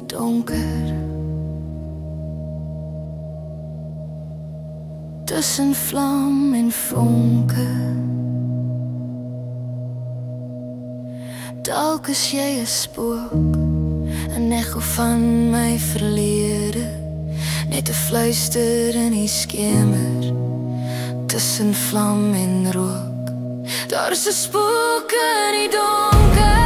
die donker. Tussen vlam en vonke. Dalk is jy 'n spook, 'n echo van my verlede, net 'n fluister in die skemer. Tussen vlam en rook, daar is 'n spook in die donker,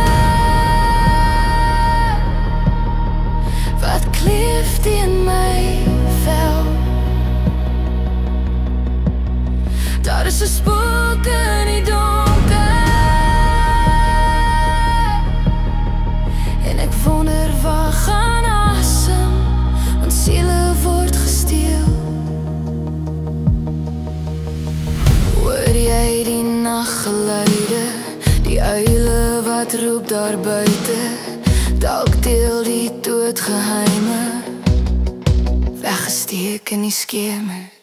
wat kleef teen my vel. Daar is 'n spook in die donker, en ek wonder waar gaan asem, want siele word gesteel. Hoor jy die naggeluide, die uile wat roep daar buite? Dalk deel die dood geheime, weggesteek in die skemer.